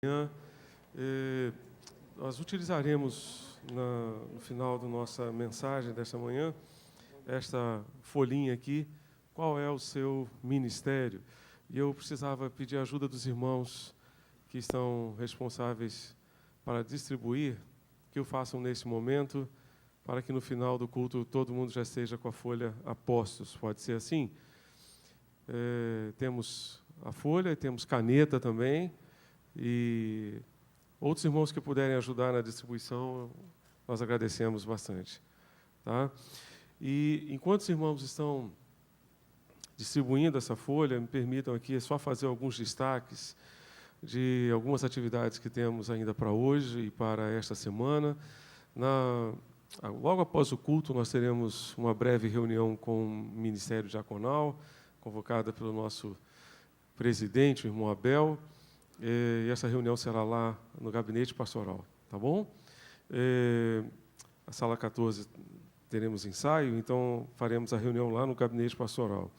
Manhã, nós utilizaremos no final da nossa mensagem desta manhã esta folhinha aqui, qual é o seu ministério. E eu precisava pedir a ajuda dos irmãos que estão responsáveis para distribuir, que o façam nesse momento, para que no final do culto todo mundo já esteja com a folha a postos. Pode ser assim? Temos a folha, temos caneta também. E outros irmãos que puderem ajudar na distribuição, nós agradecemos bastante. Tá? E enquanto os irmãos estão distribuindo essa folha, me permitam aqui só fazer alguns destaques de algumas atividades que temos ainda para hoje e para esta semana. Logo após o culto, nós teremos uma breve reunião com o Ministério Diaconal, convocada pelo nosso presidente, o irmão Abel. E essa reunião será lá no gabinete pastoral, tá bom? A sala 14 teremos ensaio, então faremos a reunião lá no gabinete pastoral.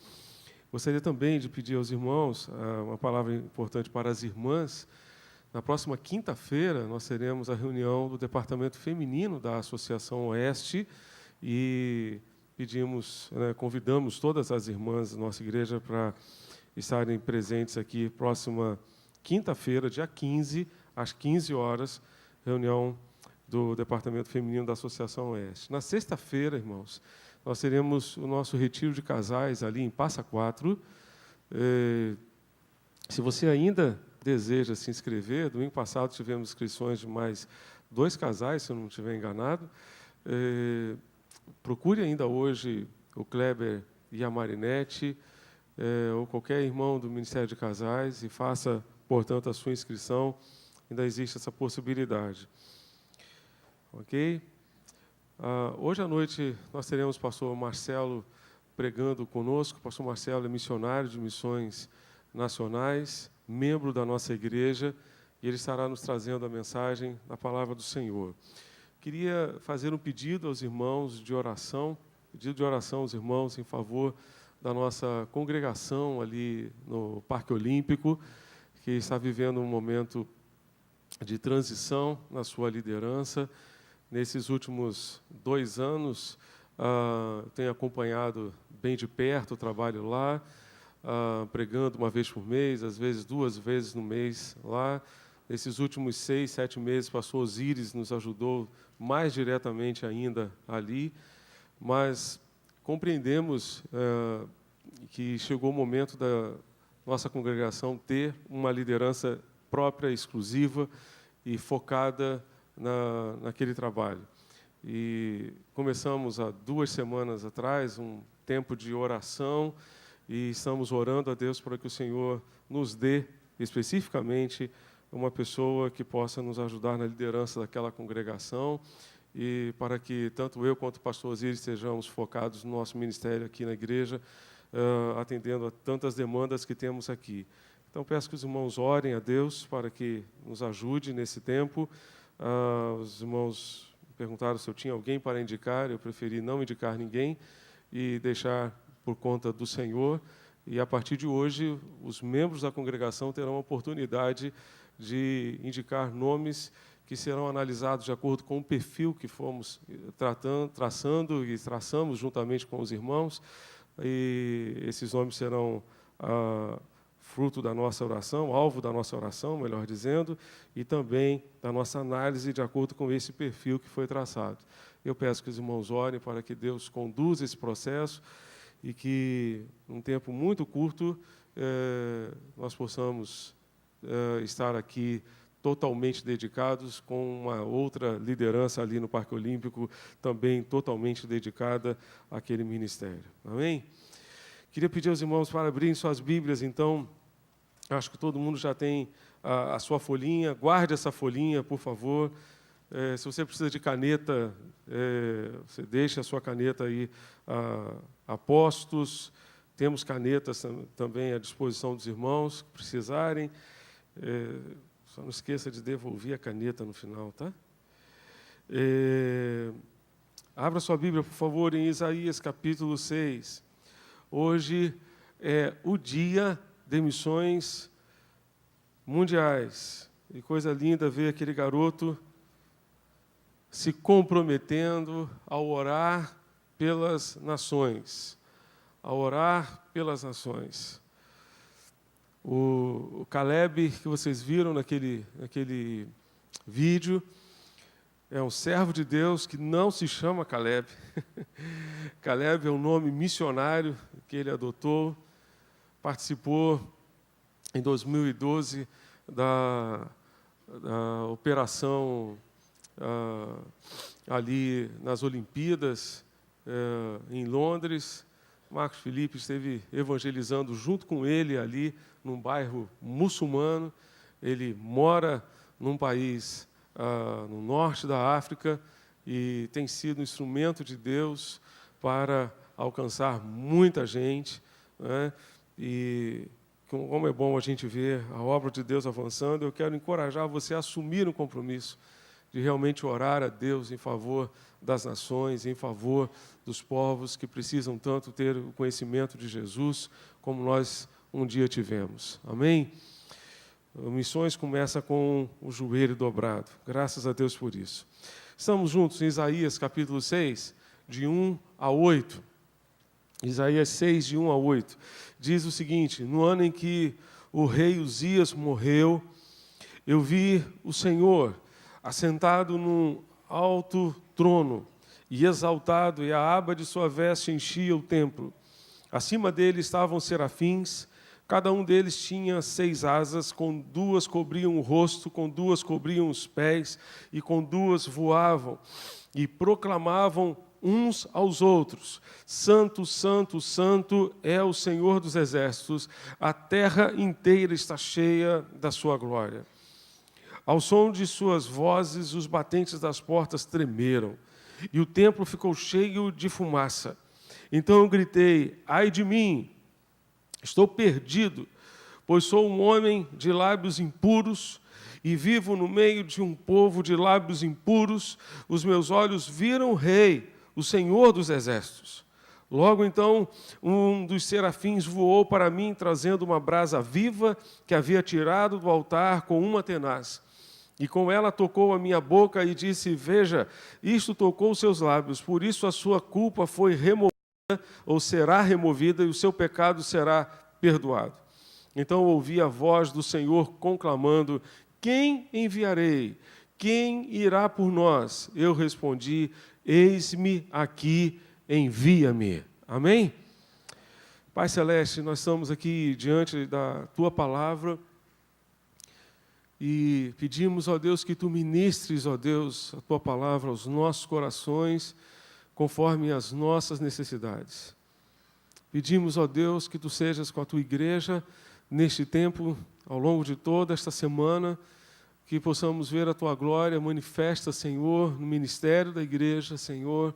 Gostaria também de pedir aos irmãos uma palavra importante para as irmãs. Na próxima quinta-feira, nós teremos a reunião do Departamento Feminino da Associação Oeste e convidamos todas as irmãs da nossa igreja para estarem presentes aqui próxima quinta-feira, dia 15, às 15 horas, reunião do Departamento Feminino da Associação Oeste. Na sexta-feira, irmãos, nós teremos o nosso retiro de casais ali em Passa Quatro. Se você ainda deseja se inscrever, domingo passado tivemos inscrições de mais 2 casais, se eu não estiver enganado. Procure ainda hoje o Kleber e a Marinete, ou qualquer irmão do Ministério de Casais, e faça, portanto, a sua inscrição. Ainda existe essa possibilidade. Ok? Hoje à noite nós teremos o pastor Marcelo pregando conosco. O pastor Marcelo é missionário de missões nacionais, membro da nossa igreja, e ele estará nos trazendo a mensagem da palavra do Senhor. Queria fazer um pedido aos irmãos de oração, aos irmãos em favor da nossa congregação ali no Parque Olímpico, que está vivendo um momento de transição na sua liderança. Nesses últimos 2 anos, tenho acompanhado bem de perto o trabalho lá, pregando uma vez por mês, às vezes 2 vezes no mês lá. Nesses últimos 6, 7 meses, o pastor Osíris nos ajudou mais diretamente ainda ali, mas compreendemos que chegou o momento da nossa congregação ter uma liderança própria, exclusiva e focada naquele trabalho. E começamos há 2 semanas atrás um tempo de oração e estamos orando a Deus para que o Senhor nos dê especificamente uma pessoa que possa nos ajudar na liderança daquela congregação e para que tanto eu quanto o pastor Osíris estejamos focados no nosso ministério aqui na igreja, atendendo a tantas demandas que temos aqui. Então, peço que os irmãos orem a Deus para que nos ajude nesse tempo. Os irmãos perguntaram se eu tinha alguém para indicar, eu preferi não indicar ninguém e deixar por conta do Senhor. E, a partir de hoje, os membros da congregação terão a oportunidade de indicar nomes que serão analisados de acordo com o perfil que fomos traçando e traçamos juntamente com os irmãos. E esses nomes serão fruto da nossa oração, alvo da nossa oração, melhor dizendo, e também da nossa análise de acordo com esse perfil que foi traçado. Eu peço que os irmãos orem para que Deus conduza esse processo e que, num tempo muito curto, nós possamos estar aqui totalmente dedicados, com uma outra liderança ali no Parque Olímpico, também totalmente dedicada àquele ministério. Amém? Queria pedir aos irmãos para abrirem suas Bíblias, então. Acho que todo mundo já tem a sua folhinha. Guarde essa folhinha, por favor. Se você precisa de caneta, você deixa a sua caneta aí a postos. Temos canetas também à disposição dos irmãos que precisarem. Só não esqueça de devolver a caneta no final, tá? Abra sua Bíblia, por favor, em Isaías, capítulo 6. Hoje é o dia de missões mundiais. E coisa linda ver aquele garoto se comprometendo ao orar pelas nações. A orar pelas nações. O Caleb, que vocês viram naquele vídeo, é um servo de Deus que não se chama Caleb. Caleb é um nome missionário que ele adotou. Participou em 2012 da operação ali nas Olimpíadas, em Londres. Marcos Felipe esteve evangelizando junto com ele ali num bairro muçulmano. Ele mora num país no norte da África e tem sido um instrumento de Deus para alcançar muita gente, né? E como é bom a gente ver a obra de Deus avançando. Eu quero encorajar você a assumir um compromisso de realmente orar a Deus em favor das nações, em favor dos povos que precisam tanto ter o conhecimento de Jesus como nós um dia tivemos. Amém? Missões começa com o joelho dobrado. Graças a Deus por isso. Estamos juntos em Isaías capítulo 6, de 1 a 8. Isaías 6, de 1 a 8. Diz o seguinte: no ano em que o rei Uzias morreu, eu vi o Senhor assentado num alto trono e exaltado, e a aba de sua veste enchia o templo. Acima dele estavam serafins, cada um deles tinha 6 asas, com 2 cobriam o rosto, com 2 cobriam os pés, e com 2 voavam, e proclamavam uns aos outros: Santo, Santo, Santo é o Senhor dos exércitos, a terra inteira está cheia da sua glória. Ao som de suas vozes, os batentes das portas tremeram, e o templo ficou cheio de fumaça. Então eu gritei: ai de mim, estou perdido, pois sou um homem de lábios impuros e vivo no meio de um povo de lábios impuros. Os meus olhos viram o Rei, o Senhor dos exércitos. Logo então, um dos serafins voou para mim, trazendo uma brasa viva que havia tirado do altar com uma tenaz. E com ela tocou a minha boca e disse: veja, isto tocou os seus lábios, por isso a sua culpa foi removida, ou será removida, e o seu pecado será perdoado. Então ouvi a voz do Senhor conclamando: quem enviarei? Quem irá por nós? Eu respondi: eis-me aqui, envia-me. Amém? Pai Celeste, nós estamos aqui diante da Tua palavra e pedimos, ó Deus, que Tu ministres, ó Deus, a Tua palavra aos nossos corações, conforme as nossas necessidades. Pedimos, ó Deus, que Tu sejas com a Tua igreja neste tempo, ao longo de toda esta semana, que possamos ver a Tua glória manifesta, Senhor, no ministério da igreja, Senhor,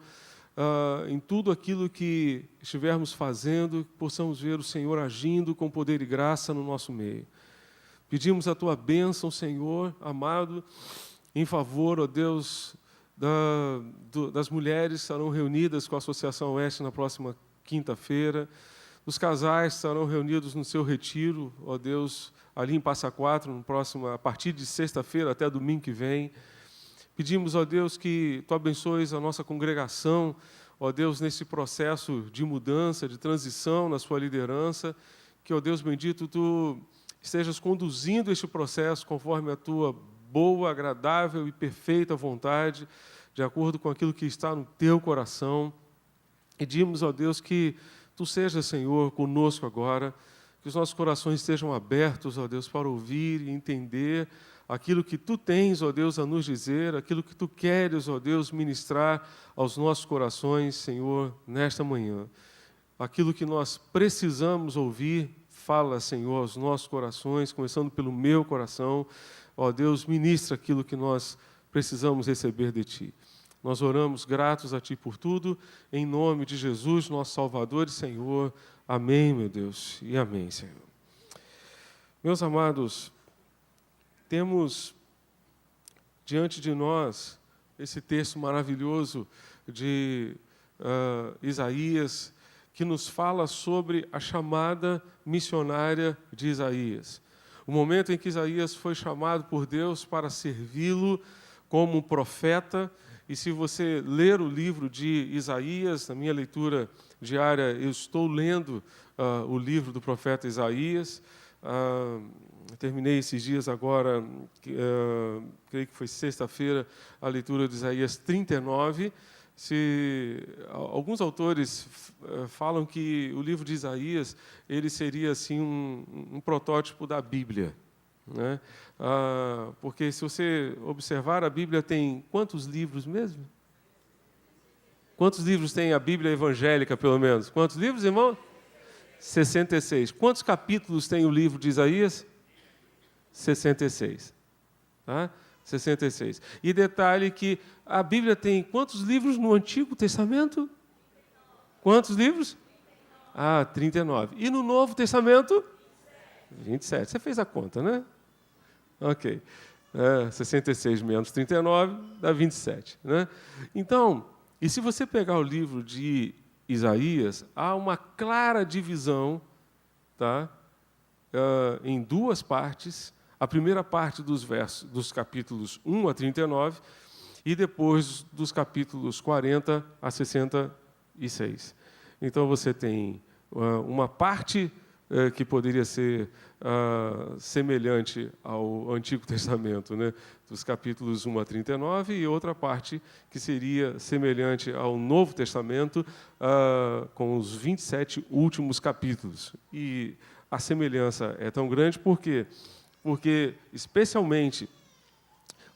em tudo aquilo que estivermos fazendo, que possamos ver o Senhor agindo com poder e graça no nosso meio. Pedimos a Tua bênção, Senhor, amado, em favor, ó Deus, das mulheres que estarão reunidas com a Associação Oeste na próxima quinta-feira, os casais estarão reunidos no seu retiro, ó Deus, ali em Passa Quatro, a partir de sexta-feira até domingo que vem. Pedimos, ó Deus, que Tu abençoes a nossa congregação, ó Deus, nesse processo de mudança, de transição na sua liderança, que, ó Deus bendito, Tu estejas conduzindo este processo conforme a Tua boa, agradável e perfeita vontade, de acordo com aquilo que está no Teu coração. Pedimos, ó Deus, que Tu sejas, Senhor, conosco agora, que os nossos corações estejam abertos, ó Deus, para ouvir e entender aquilo que Tu tens, ó Deus, a nos dizer, aquilo que Tu queres, ó Deus, ministrar aos nossos corações, Senhor, nesta manhã. Aquilo que nós precisamos ouvir, fala, Senhor, aos nossos corações, começando pelo meu coração. Ó Deus, ministra aquilo que nós precisamos receber de Ti. Nós oramos gratos a Ti por tudo, em nome de Jesus, nosso Salvador e Senhor. Amém, meu Deus, e amém, Senhor. Meus amados, temos diante de nós esse texto maravilhoso de Isaías, que nos fala sobre a chamada missionária de Isaías. o momento em que Isaías foi chamado por Deus para servi-lo como um profeta. E se você ler o livro de Isaías, na minha leitura diária, eu estou lendo o livro do profeta Isaías. Terminei esses dias agora, creio que foi sexta-feira, a leitura de Isaías 39. Alguns autores falam que o livro de Isaías ele seria assim um protótipo da Bíblia, né? Porque se você observar, a Bíblia tem quantos livros mesmo? Quantos livros tem a Bíblia evangélica, pelo menos? Quantos livros, irmão? 66. Quantos capítulos tem o livro de Isaías? 66. Tá? 66. E detalhe que a Bíblia tem quantos livros no Antigo Testamento? Quantos livros? 39. E no Novo Testamento? 27. Você fez a conta, né? Ok. 66 menos 39 dá 27. Né? Então, e se você pegar o livro de Isaías, há uma clara divisão, tá? Em duas partes. A primeira parte dos capítulos 1 a 39 e depois dos capítulos 40 a 66. Então, você tem uma parte que poderia ser semelhante ao Antigo Testamento, né? Dos capítulos 1 a 39, e outra parte que seria semelhante ao Novo Testamento, com os 27 últimos capítulos. E a semelhança é tão grande porque especialmente,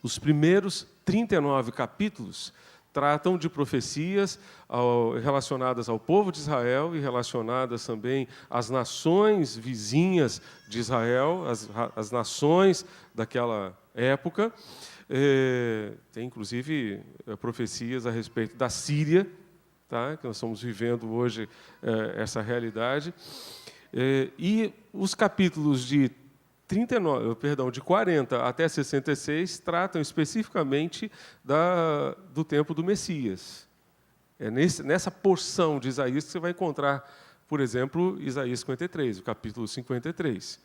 os primeiros 39 capítulos tratam de profecias relacionadas ao povo de Israel e relacionadas também às nações vizinhas de Israel, as nações daquela época. Tem, inclusive, profecias a respeito da Síria, tá? Que nós estamos vivendo hoje essa realidade. E os capítulos de 40 até 66 tratam especificamente do tempo do Messias. É nessa porção de Isaías que você vai encontrar, por exemplo, Isaías 53, o capítulo 53.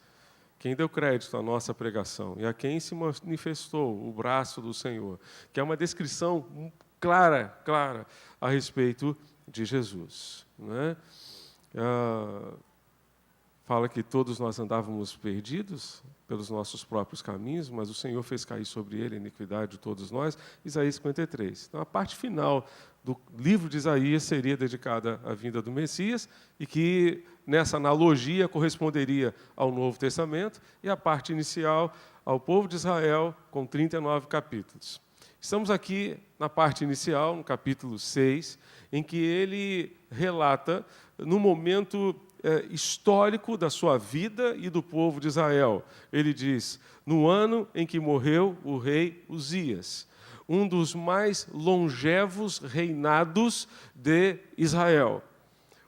Quem deu crédito à nossa pregação e a quem se manifestou o braço do Senhor, que é uma descrição clara a respeito de Jesus, né? Fala que todos nós andávamos perdidos pelos nossos próprios caminhos, mas o Senhor fez cair sobre ele a iniquidade de todos nós. Isaías 53. Então, a parte final do livro de Isaías seria dedicada à vinda do Messias e que, nessa analogia, corresponderia ao Novo Testamento, e a parte inicial ao povo de Israel, com 39 capítulos. Estamos aqui na parte inicial, no capítulo 6, em que ele relata, no momento histórico da sua vida e do povo de Israel. Ele diz, no ano em que morreu o rei Uzias, um dos mais longevos reinados de Israel,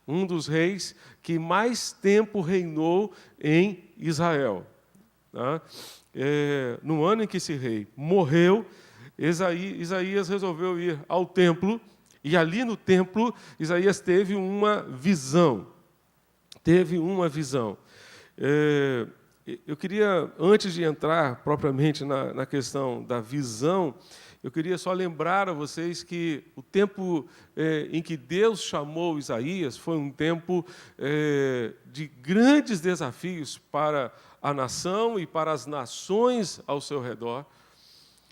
um dos reis que mais tempo reinou em Israel. Tá? No ano em que esse rei morreu, Isaías resolveu ir ao templo, e ali no templo, Isaías teve uma visão. Eu queria, antes de entrar propriamente na questão da visão, eu queria só lembrar a vocês que o tempo em que Deus chamou Isaías foi um tempo de grandes desafios para a nação e para as nações ao seu redor.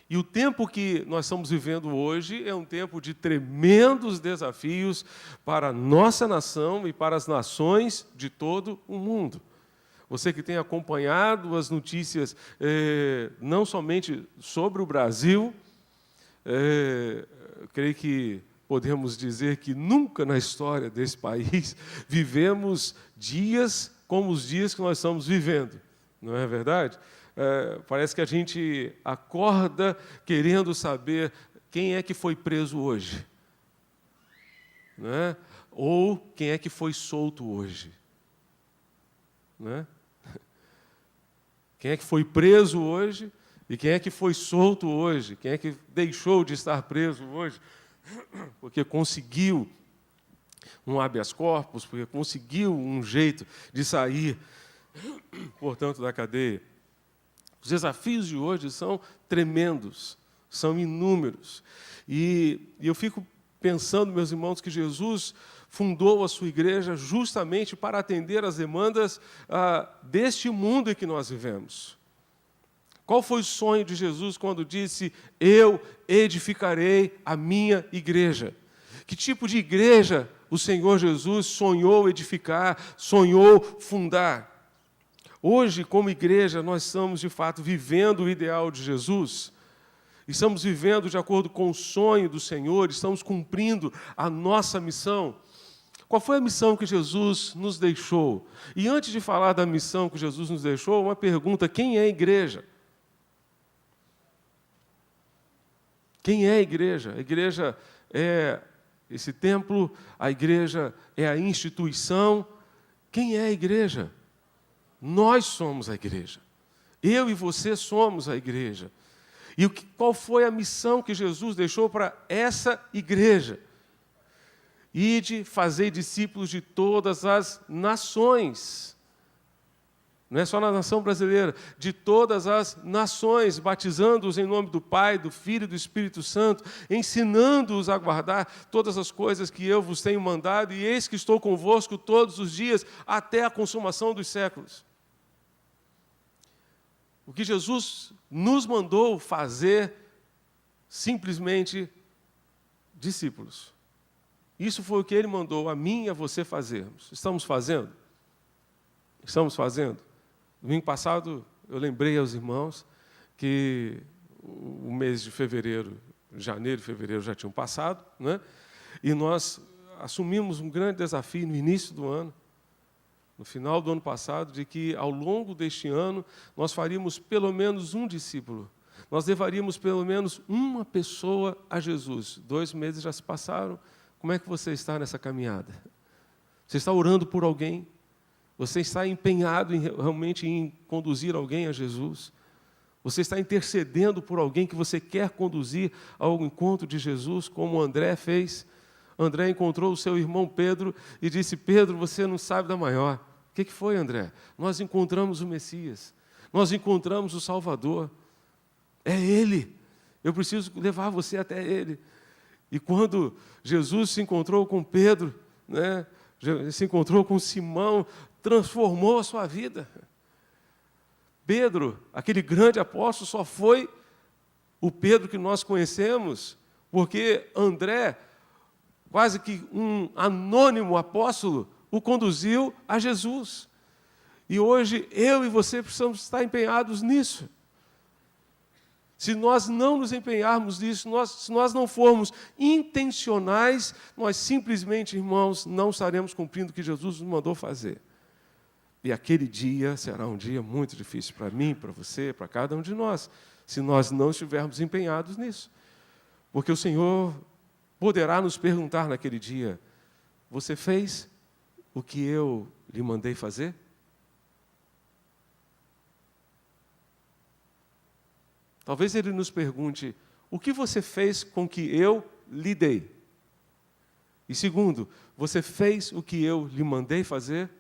E o tempo que nós estamos vivendo hoje é um tempo de tremendos desafios para a nossa nação e para as nações de todo o mundo. Você que tem acompanhado as notícias, não somente sobre o Brasil, creio que podemos dizer que nunca na história desse país vivemos dias como os dias que nós estamos vivendo. Não é verdade? Parece que a gente acorda querendo saber quem é que foi preso hoje, né? Ou quem é que foi solto hoje, né? Quem é que foi preso hoje e quem é que foi solto hoje, quem é que deixou de estar preso hoje, porque conseguiu um habeas corpus, porque conseguiu um jeito de sair, portanto, da cadeia. Os desafios de hoje são tremendos, são inúmeros. E eu fico pensando, meus irmãos, que Jesus fundou a sua igreja justamente para atender às demandas deste mundo em que nós vivemos. Qual foi o sonho de Jesus quando disse, eu edificarei a minha igreja? Que tipo de igreja o Senhor Jesus sonhou edificar, sonhou fundar? Hoje, como igreja, nós estamos, de fato, vivendo o ideal de Jesus. Estamos vivendo de acordo com o sonho do Senhor, estamos cumprindo a nossa missão. Qual foi a missão que Jesus nos deixou? E antes de falar da missão que Jesus nos deixou, uma pergunta, quem é a igreja? Quem é a igreja? A igreja é esse templo, a igreja é a instituição. Quem é a igreja? Nós somos a igreja. Eu e você somos a igreja. E qual foi a missão que Jesus deixou para essa igreja? Ide, fazei discípulos de todas as nações. Não é só na nação brasileira, de todas as nações, batizando-os em nome do Pai, do Filho e do Espírito Santo, ensinando-os a guardar todas as coisas que eu vos tenho mandado, e eis que estou convosco todos os dias, até a consumação dos séculos. O que Jesus nos mandou fazer, simplesmente discípulos. Isso foi o que Ele mandou a mim e a você fazermos. Estamos fazendo? Estamos fazendo? Domingo passado, eu lembrei aos irmãos que o mês de fevereiro, janeiro e fevereiro já tinham passado, né? E nós assumimos um grande desafio no início do ano, no final do ano passado, de que, ao longo deste ano, nós faríamos pelo menos um discípulo. Nós levaríamos pelo menos uma pessoa a Jesus. 2 meses já se passaram. Como é que você está nessa caminhada? Você está orando por alguém? Você está empenhado realmente em conduzir alguém a Jesus? Você está intercedendo por alguém que você quer conduzir ao encontro de Jesus, como André fez? André encontrou o seu irmão Pedro e disse, Pedro, você não sabe da maior. O que foi, André? Nós encontramos o Messias. Nós encontramos o Salvador. É Ele. Eu preciso levar você até Ele. E quando Jesus se encontrou com Pedro, né, se encontrou com Simão, transformou a sua vida. Pedro, aquele grande apóstolo, só foi o Pedro que nós conhecemos, porque André, quase que um anônimo apóstolo, o conduziu a Jesus. E hoje eu e você precisamos estar empenhados nisso. Se nós não nos empenharmos nisso, se nós não formos intencionais, nós simplesmente, irmãos, não estaremos cumprindo o que Jesus nos mandou fazer. E aquele dia será um dia muito difícil para mim, para você, para cada um de nós, se nós não estivermos empenhados nisso. Porque o Senhor poderá nos perguntar naquele dia, você fez o que eu lhe mandei fazer? Talvez Ele nos pergunte, o que você fez com que eu lhe dei? E segundo, você fez o que eu lhe mandei fazer?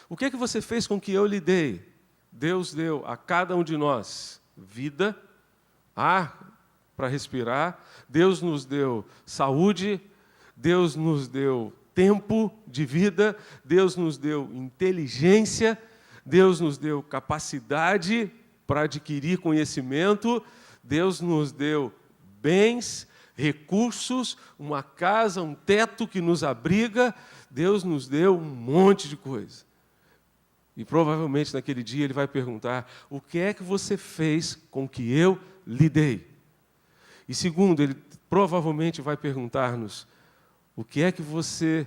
O que é que você fez com que eu lhe dei? Deus deu a cada um de nós vida, ar para respirar, Deus nos deu saúde, Deus nos deu tempo de vida, Deus nos deu inteligência, Deus nos deu capacidade para adquirir conhecimento, Deus nos deu bens, recursos, uma casa, um teto que nos abriga, Deus nos deu um monte de coisa. E provavelmente naquele dia Ele vai perguntar, o que é que você fez com que eu lhe dei? E segundo, Ele provavelmente vai perguntar-nos, o que é que você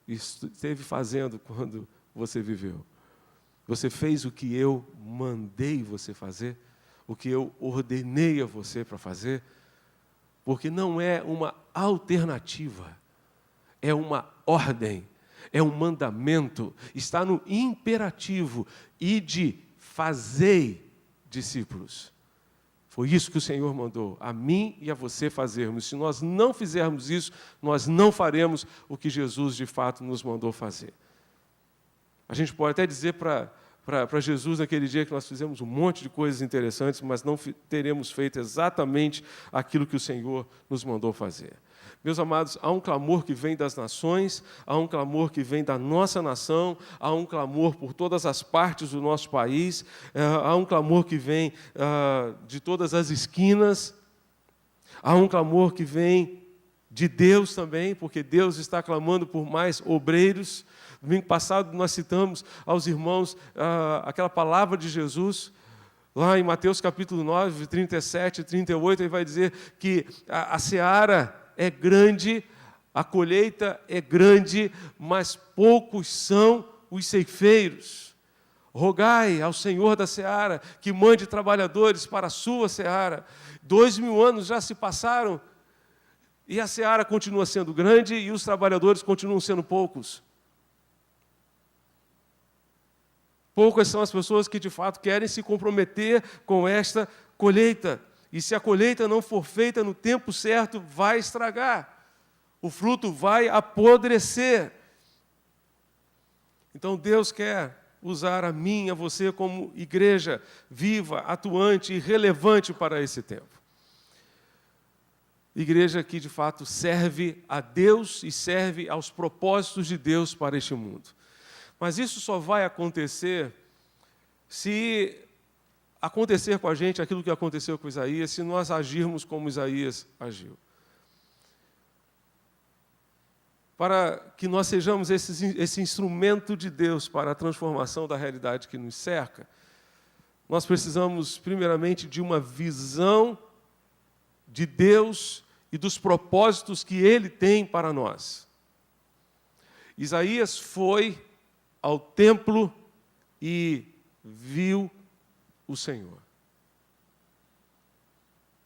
esteve fazendo quando você viveu? Você fez o que eu mandei você fazer? O que eu ordenei a você para fazer? Porque não é uma alternativa, é uma ordem, é um mandamento, está no imperativo, ide, fazei discípulos. Foi isso que o Senhor mandou a mim e a você fazermos. Se nós não fizermos isso, nós não faremos o que Jesus de fato nos mandou fazer. A gente pode até dizer para para Jesus naquele dia que nós fizemos um monte de coisas interessantes, mas não teremos feito exatamente aquilo que o Senhor nos mandou fazer. Meus amados, há um clamor que vem das nações, há um clamor que vem da nossa nação, há um clamor por todas as partes do nosso país, há um clamor que vem de todas as esquinas, há um clamor que vem de Deus também, porque Deus está clamando por mais obreiros. Domingo passado nós citamos aos irmãos aquela palavra de Jesus, lá em Mateus capítulo 9, 37 e 38, ele vai dizer que a seara é grande, a colheita é grande, mas poucos são os ceifeiros. Rogai ao Senhor da seara que mande trabalhadores para a sua seara. 2000 anos já se passaram e a seara continua sendo grande e os trabalhadores continuam sendo poucos. Poucas são as pessoas que de fato querem se comprometer com esta colheita. E se a colheita não for feita no tempo certo, vai estragar. O fruto vai apodrecer. Então Deus quer usar a mim e a você como igreja viva, atuante e relevante para esse tempo. Igreja que de fato serve a Deus e serve aos propósitos de Deus para este mundo. Mas isso só vai acontecer se acontecer com a gente aquilo que aconteceu com Isaías, se nós agirmos como Isaías agiu. Para que nós sejamos esse instrumento de Deus para a transformação da realidade que nos cerca, nós precisamos, primeiramente, de uma visão de Deus e dos propósitos que Ele tem para nós. Isaías foi ao templo e viu o Senhor.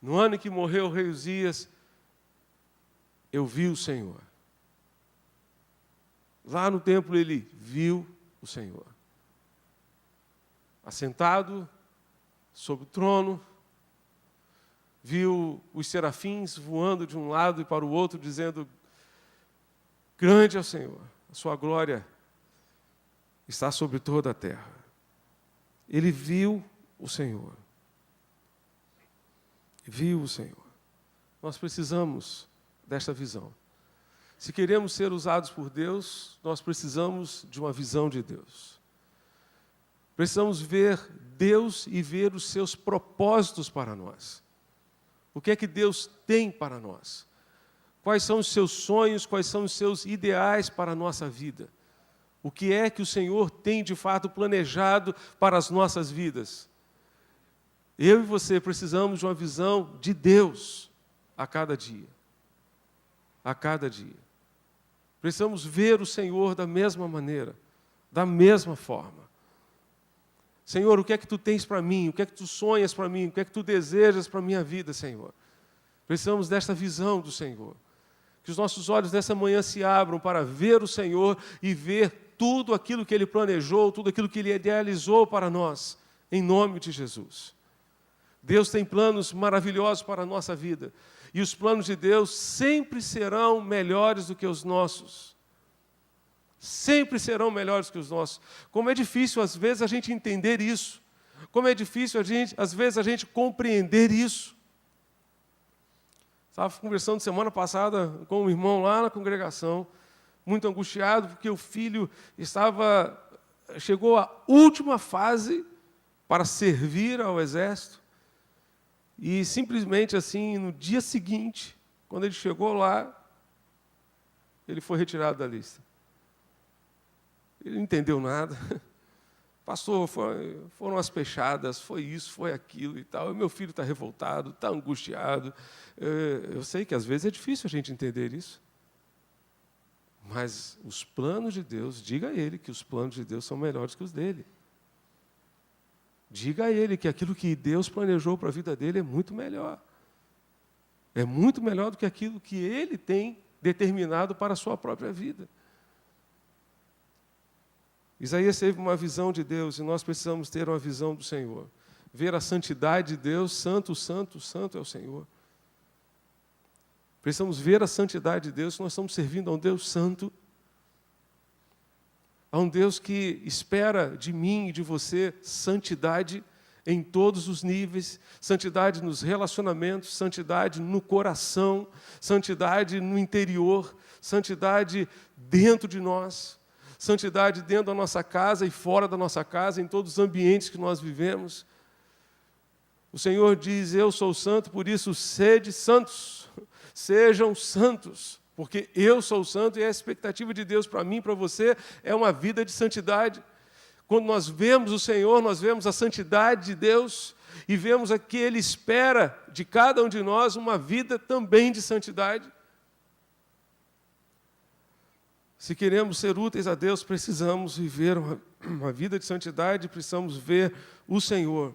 No ano em que morreu o rei Uzias, eu vi o Senhor. Lá no templo ele viu o Senhor. Assentado sobre o trono, viu os serafins voando de um lado e para o outro, dizendo: grande é o Senhor, a sua glória está sobre toda a terra. Ele viu o Senhor. Viu o Senhor. Nós precisamos desta visão. Se queremos ser usados por Deus, nós precisamos de uma visão de Deus. Precisamos ver Deus e ver os seus propósitos para nós. O que é que Deus tem para nós? Quais são os seus sonhos, quais são os seus ideais para a nossa vida? O que é que o Senhor tem de fato planejado para as nossas vidas? Eu e você precisamos de uma visão de Deus a cada dia. A cada dia. Precisamos ver o Senhor da mesma maneira, da mesma forma. Senhor, o que é que Tu tens para mim? O que é que Tu sonhas para mim? O que é que Tu desejas para a minha vida, Senhor? Precisamos desta visão do Senhor. Que os nossos olhos nessa manhã se abram para ver o Senhor e ver tudo aquilo que Ele planejou, tudo aquilo que Ele idealizou para nós, em nome de Jesus. Deus tem planos maravilhosos para a nossa vida. E os planos de Deus sempre serão melhores do que os nossos. Sempre serão melhores que os nossos. Como é difícil, às vezes, a gente entender isso. Como é difícil, às vezes, a gente compreender isso. Estava conversando semana passada com um irmão lá na congregação, muito angustiado, porque o filho chegou à última fase para servir ao exército. E simplesmente assim, no dia seguinte, quando ele chegou lá, ele foi retirado da lista. Ele não entendeu nada. Pastor, foram as pechadas, foi isso, foi aquilo e tal. Meu filho está revoltado, está angustiado. Eu sei que às vezes é difícil a gente entender isso. Mas os planos de Deus, diga a ele que os planos de Deus são melhores que os dele. Diga a ele que aquilo que Deus planejou para a vida dele é muito melhor. É muito melhor do que aquilo que ele tem determinado para a sua própria vida. Isaías teve uma visão de Deus e nós precisamos ter uma visão do Senhor. Ver a santidade de Deus, santo, santo, santo é o Senhor. Precisamos ver a santidade de Deus, nós estamos servindo a um Deus santo. Há um Deus que espera de mim e de você santidade em todos os níveis, santidade nos relacionamentos, santidade no coração, santidade no interior, santidade dentro de nós, santidade dentro da nossa casa e fora da nossa casa, em todos os ambientes que nós vivemos. O Senhor diz, eu sou santo, por isso sede santos, sejam santos, porque eu sou santo e a expectativa de Deus para mim e para você é uma vida de santidade. Quando nós vemos o Senhor, nós vemos a santidade de Deus e vemos que Ele espera de cada um de nós uma vida também de santidade. Se queremos ser úteis a Deus, precisamos viver uma vida de santidade, precisamos ver o Senhor.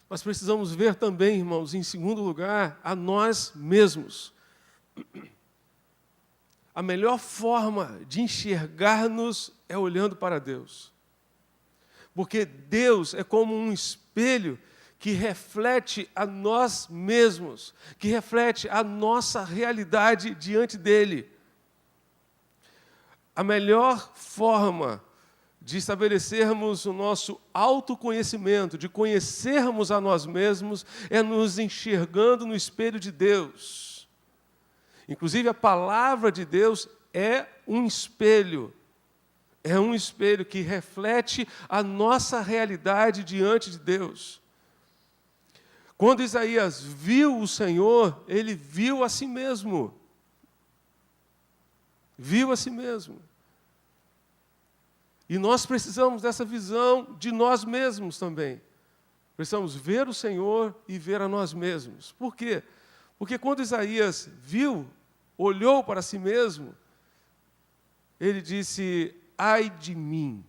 Mas precisamos ver também, irmãos, em segundo lugar, a nós mesmos. A melhor forma de enxergar-nos é olhando para Deus. Porque Deus é como um espelho que reflete a nós mesmos, que reflete a nossa realidade diante dEle. A melhor forma de estabelecermos o nosso autoconhecimento, de conhecermos a nós mesmos, é nos enxergando no espelho de Deus. Inclusive, a palavra de Deus é um espelho que reflete a nossa realidade diante de Deus. Quando Isaías viu o Senhor, ele viu a si mesmo. Viu a si mesmo. E nós precisamos dessa visão de nós mesmos também. Precisamos ver o Senhor e ver a nós mesmos. Por quê? Porque quando Isaías olhou para si mesmo, ele disse, ai de mim,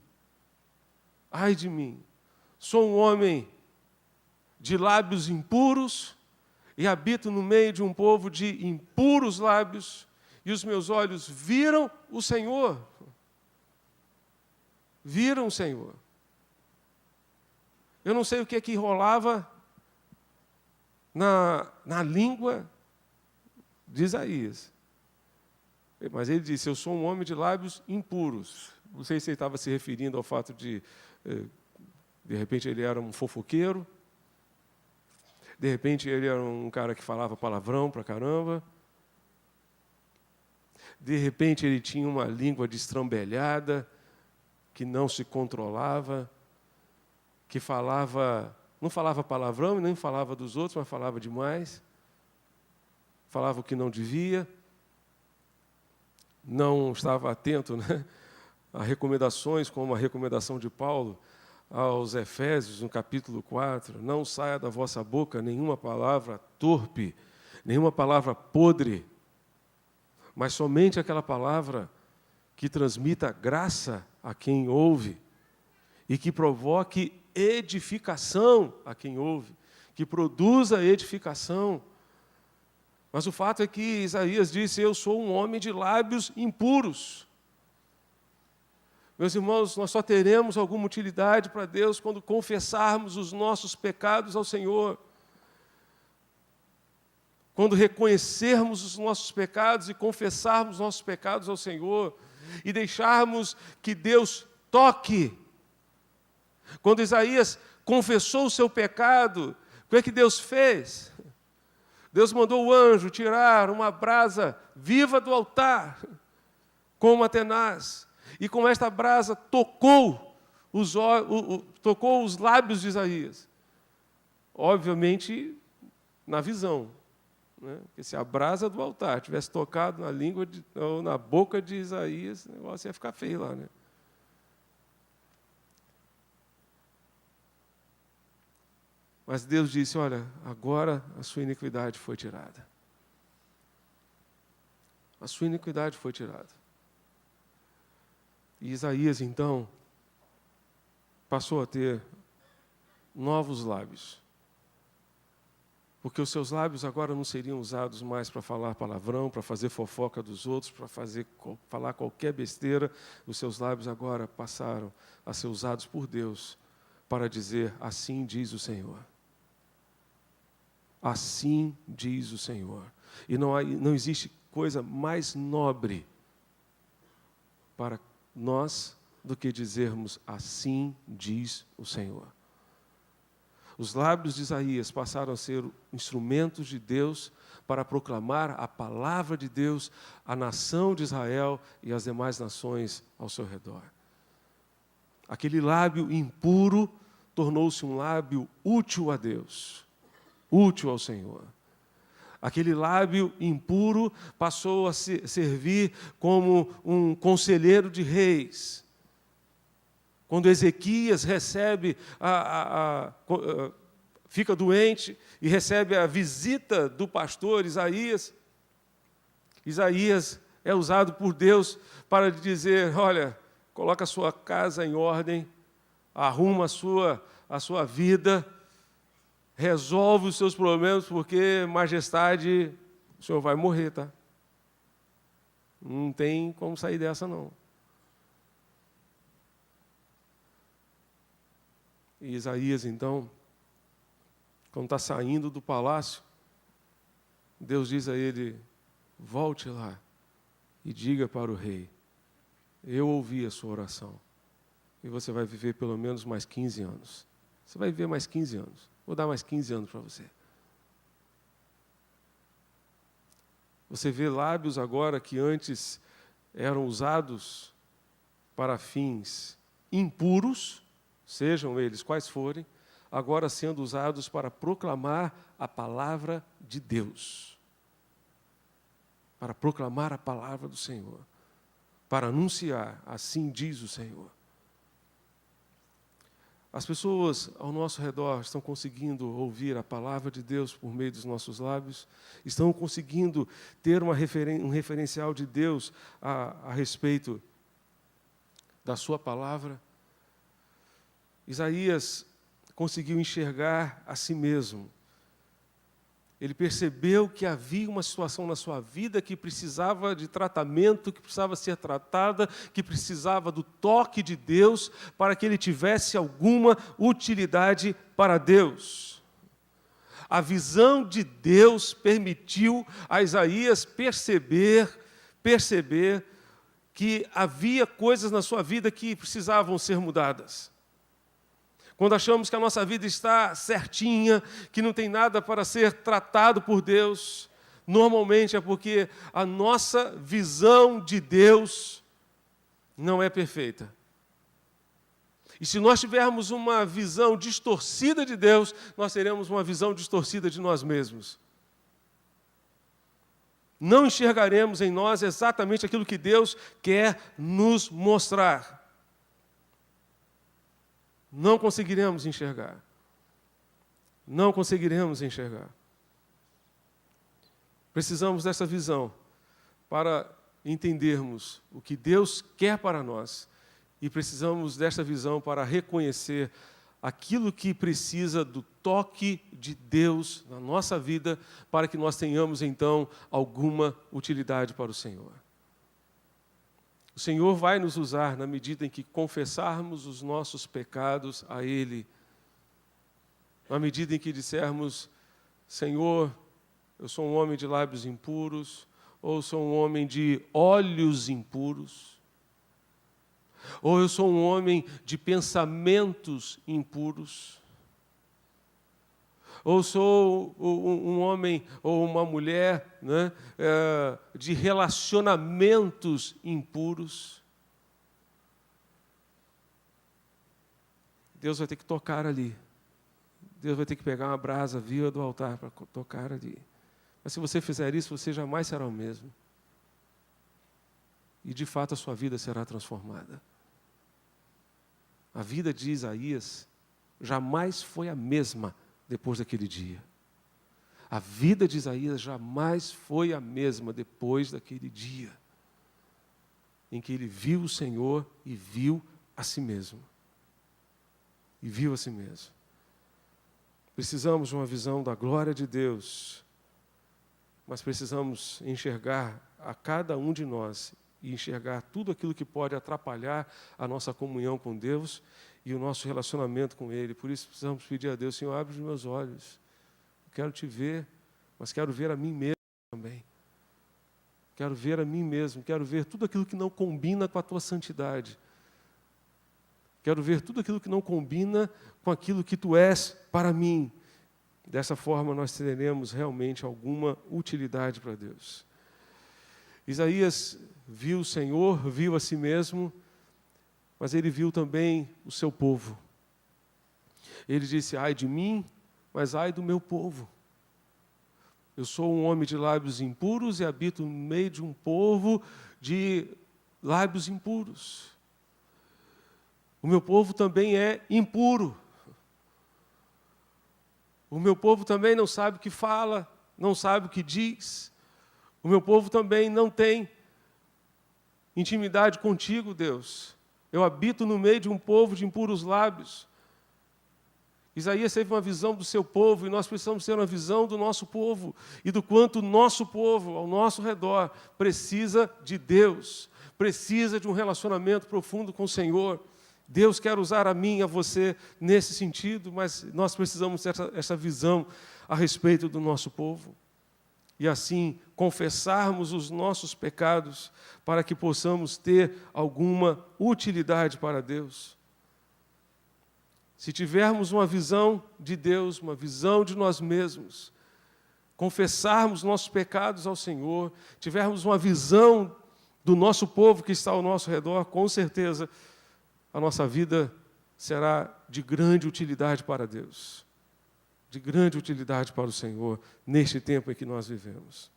sou um homem de lábios impuros e habito no meio de um povo de impuros lábios, e os meus olhos viram o Senhor. Viram o Senhor. Eu não sei o que rolava na língua de Isaías. Mas ele disse, eu sou um homem de lábios impuros. Não sei se ele estava se referindo ao fato de repente, ele era um fofoqueiro, de repente, ele era um cara que falava palavrão pra caramba, de repente, ele tinha uma língua destrambelhada, que não se controlava, que não falava palavrão e nem falava dos outros, mas falava demais, falava o que não devia, não estava atento, né, a recomendações, como a recomendação de Paulo aos Efésios, no capítulo 4, não saia da vossa boca nenhuma palavra torpe, nenhuma palavra podre, mas somente aquela palavra que transmita graça a quem ouve e que provoque edificação a quem ouve, que produza edificação. Mas o fato é que Isaías disse, eu sou um homem de lábios impuros. Meus irmãos, nós só teremos alguma utilidade para Deus quando confessarmos os nossos pecados ao Senhor. Quando reconhecermos os nossos pecados e confessarmos os nossos pecados ao Senhor, e deixarmos que Deus toque. Quando Isaías confessou o seu pecado, o que é que Deus fez? Deus mandou o anjo tirar uma brasa viva do altar, com uma tenaz, e com esta brasa tocou os lábios de Isaías. Obviamente, na visão. Né? Porque se a brasa do altar tivesse tocado na língua ou na boca de Isaías, o negócio ia ficar feio lá, né? Mas Deus disse, olha, agora a sua iniquidade foi tirada. A sua iniquidade foi tirada. E Isaías, então, passou a ter novos lábios. Porque os seus lábios agora não seriam usados mais para falar palavrão, para fazer fofoca dos outros, para falar qualquer besteira. Os seus lábios agora passaram a ser usados por Deus para dizer, assim diz o Senhor. Assim diz o Senhor. E não existe coisa mais nobre para nós do que dizermos assim diz o Senhor. Os lábios de Isaías passaram a ser instrumentos de Deus para proclamar a palavra de Deus à nação de Israel e às demais nações ao seu redor. Aquele lábio impuro tornou-se um lábio útil a Deus, útil ao Senhor. Aquele lábio impuro passou a servir como um conselheiro de reis. Quando Ezequias fica doente e recebe a visita do pastor Isaías, Isaías é usado por Deus para dizer: olha, coloca a sua casa em ordem, arruma a sua vida, resolve os seus problemas, porque, majestade, o senhor vai morrer, tá? Não tem como sair dessa, não. E Isaías, então, quando está saindo do palácio, Deus diz a ele: volte lá e diga para o rei: eu ouvi a sua oração, e você vai viver pelo menos mais 15 anos. Você vai viver mais 15 anos. Vou dar mais 15 anos para você. Você vê lábios agora que antes eram usados para fins impuros, sejam eles quais forem, agora sendo usados para proclamar a palavra de Deus. Para proclamar a palavra do Senhor. Para anunciar, assim diz o Senhor. As pessoas ao nosso redor estão conseguindo ouvir a palavra de Deus por meio dos nossos lábios, estão conseguindo ter um referencial de Deus a respeito da sua palavra. Isaías conseguiu enxergar a si mesmo. Ele percebeu que havia uma situação na sua vida que precisava de tratamento, que precisava ser tratada, que precisava do toque de Deus para que ele tivesse alguma utilidade para Deus. A visão de Deus permitiu a Isaías perceber que havia coisas na sua vida que precisavam ser mudadas. Quando achamos que a nossa vida está certinha, que não tem nada para ser tratado por Deus, normalmente é porque a nossa visão de Deus não é perfeita. E se nós tivermos uma visão distorcida de Deus, nós teremos uma visão distorcida de nós mesmos. Não enxergaremos em nós exatamente aquilo que Deus quer nos mostrar. Não conseguiremos enxergar. Não conseguiremos enxergar. Precisamos dessa visão para entendermos o que Deus quer para nós e precisamos dessa visão para reconhecer aquilo que precisa do toque de Deus na nossa vida para que nós tenhamos, então, alguma utilidade para o Senhor. O Senhor vai nos usar na medida em que confessarmos os nossos pecados a Ele. Na medida em que dissermos: Senhor, eu sou um homem de lábios impuros, ou sou um homem de olhos impuros, ou eu sou um homem de pensamentos impuros, ou sou um homem ou uma mulher, né, de relacionamentos impuros. Deus vai ter que tocar ali. Deus vai ter que pegar uma brasa viva do altar para tocar ali. Mas se você fizer isso, você jamais será o mesmo. E de fato a sua vida será transformada. A vida de Isaías jamais foi a mesma depois daquele dia. A vida de Isaías jamais foi a mesma depois daquele dia em que ele viu o Senhor e viu a si mesmo. E viu a si mesmo. Precisamos de uma visão da glória de Deus, mas precisamos enxergar a cada um de nós e enxergar tudo aquilo que pode atrapalhar a nossa comunhão com Deus e o nosso relacionamento com Ele. Por isso precisamos pedir a Deus: Senhor, abre os meus olhos. Eu quero te ver, mas quero ver a mim mesmo também. Quero ver a mim mesmo, quero ver tudo aquilo que não combina com a tua santidade. Quero ver tudo aquilo que não combina com aquilo que tu és para mim. Dessa forma, nós teremos realmente alguma utilidade para Deus. Isaías viu o Senhor, viu a si mesmo, mas ele viu também o seu povo. Ele disse, ai de mim, mas ai do meu povo. Eu sou um homem de lábios impuros e habito no meio de um povo de lábios impuros. O meu povo também é impuro. O meu povo também não sabe o que fala, não sabe o que diz. O meu povo também não tem intimidade contigo, Deus. Eu habito no meio de um povo de impuros lábios. Isaías teve uma visão do seu povo e nós precisamos ter uma visão do nosso povo e do quanto o nosso povo, ao nosso redor, precisa de Deus, precisa de um relacionamento profundo com o Senhor. Deus quer usar a mim e a você nesse sentido, mas nós precisamos ter essa visão a respeito do nosso povo. E assim, confessarmos os nossos pecados para que possamos ter alguma utilidade para Deus. Se tivermos uma visão de Deus, uma visão de nós mesmos, confessarmos nossos pecados ao Senhor, tivermos uma visão do nosso povo que está ao nosso redor, com certeza a nossa vida será de grande utilidade para Deus, de grande utilidade para o Senhor, neste tempo em que nós vivemos.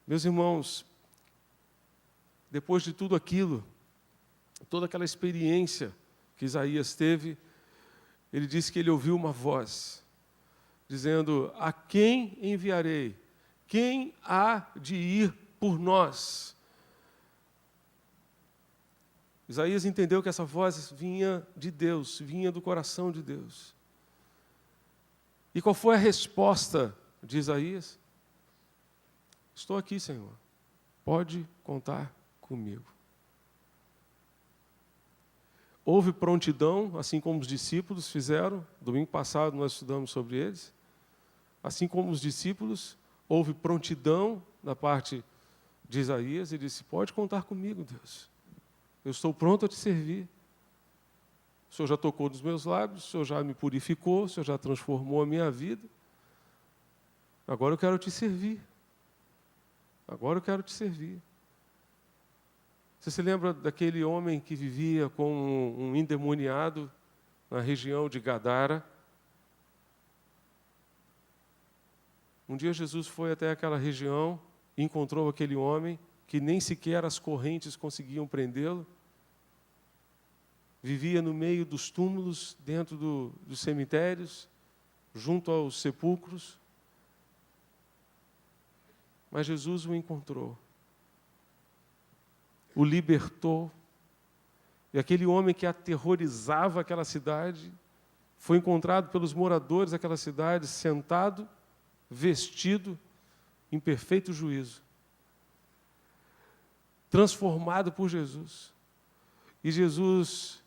Meus irmãos, depois de tudo aquilo, toda aquela experiência que Isaías teve, ele disse que ele ouviu uma voz, dizendo, a quem enviarei? Quem há de ir por nós? Isaías entendeu que essa voz vinha de Deus, vinha do coração de Deus. E qual foi a resposta de Isaías? Estou aqui, Senhor. Pode contar comigo. Houve prontidão, assim como os discípulos fizeram. Domingo passado nós estudamos sobre eles. Assim como os discípulos, houve prontidão da parte de Isaías. Ele disse, pode contar comigo, Deus. Eu estou pronto a te servir. O Senhor já tocou nos meus lábios, o Senhor já me purificou, o Senhor já transformou a minha vida. Agora eu quero te servir. Agora eu quero te servir. Você se lembra daquele homem que vivia com um endemoniado na região de Gadara? Um dia Jesus foi até aquela região e encontrou aquele homem que nem sequer as correntes conseguiam prendê-lo. Vivia no meio dos túmulos, dentro dos cemitérios, junto aos sepulcros. Mas Jesus o encontrou, o libertou, e aquele homem que aterrorizava aquela cidade foi encontrado pelos moradores daquela cidade, sentado, vestido, em perfeito juízo, transformado por Jesus. E Jesus